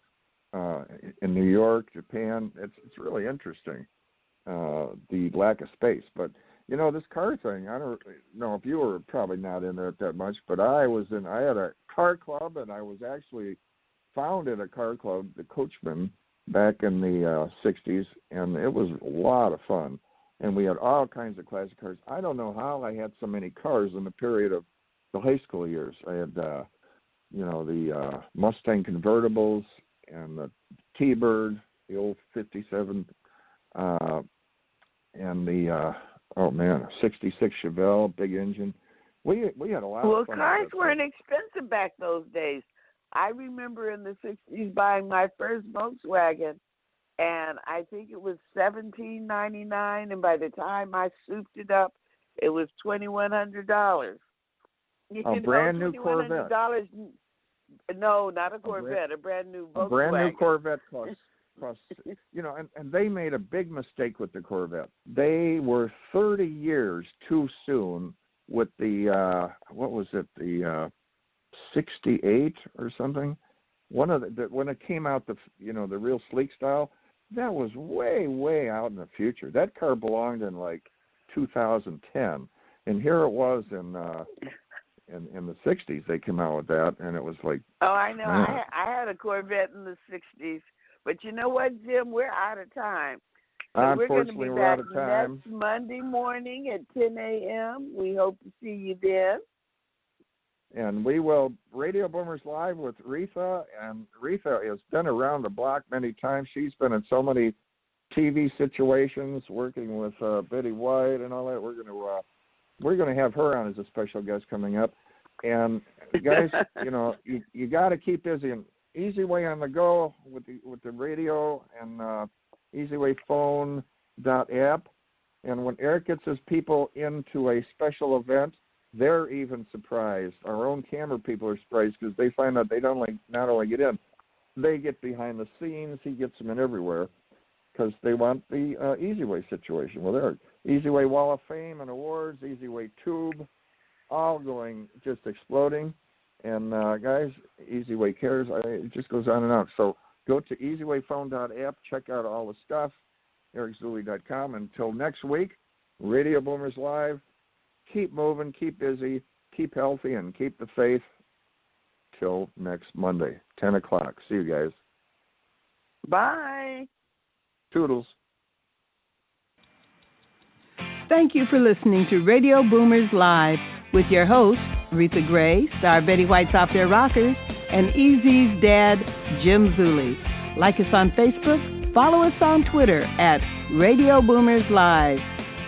In New York, Japan, it's really interesting, the lack of space. But, this car thing, I don't know if you were probably not in there that much, but I had a car club, and I was actually founded a car club, the Coachman, back in the 60s, and it was a lot of fun. And we had all kinds of classic cars. I don't know how I had so many cars in the period of the high school years. I had, the Mustang convertibles and the T-Bird, the old 57, and the, 66 Chevelle, big engine. We had a lot of fun. Well, cars weren't expensive back those days. I remember in the 60s buying my first Volkswagen, and I think it was $1,799, and by the time I souped it up, it was $2,100. A brand new Corvette. No, not a Corvette, a brand new Volkswagen. A brand new Corvette plus and they made a big mistake with the Corvette. They were 30 years too soon with the, the 68 or something. One of when it came out, the real sleek style, that was way out in the future. That car belonged in like 2010, and here it was in the 60s. They came out with that, and it was like, oh, I know. I had a Corvette in the 60s, but you know what, Jim? We're out of time. So unfortunately, we're out of time. Next Monday morning at 10 a.m. We hope to see you then. And we will Radio Boomers Live with Reatha, and Reatha has been around the block many times. She's been in so many TV situations, working with Betty White and all that. We're going to have her on as a special guest coming up. And guys, you got to keep busy. And Easy Way on the go with the radio and Easy Way phone .app. And when Eric gets his people into a special event, they're even surprised. Our own camera people are surprised because they find out they not only get in, they get behind the scenes. He gets them in everywhere because they want the Easy Way situation. Well, there, Easy Way Wall of Fame and awards, Easy Way Tube, all going just exploding. And guys, Easy Way cares. It just goes on and on. So go to easywayphone.app, check out all the stuff, ericzuley.com. Until next week, Radio Boomers Live. Keep moving, keep busy, keep healthy, and keep the faith. Till next Monday, 10 o'clock. See you guys. Bye. Toodles. Thank you for listening to Radio Boomers Live with your hosts, Reatha Gray, Star Betty White's Off Their Rockers, and Easy's dad, Jim Zuley. Like us on Facebook, follow us on Twitter at Radio Boomers Live.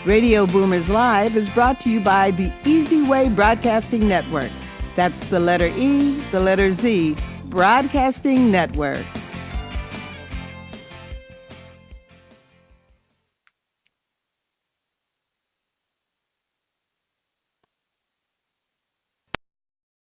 Radio Boomers Live is brought to you by the Easy Way Broadcasting Network. That's the letter E, the letter Z, Broadcasting Network.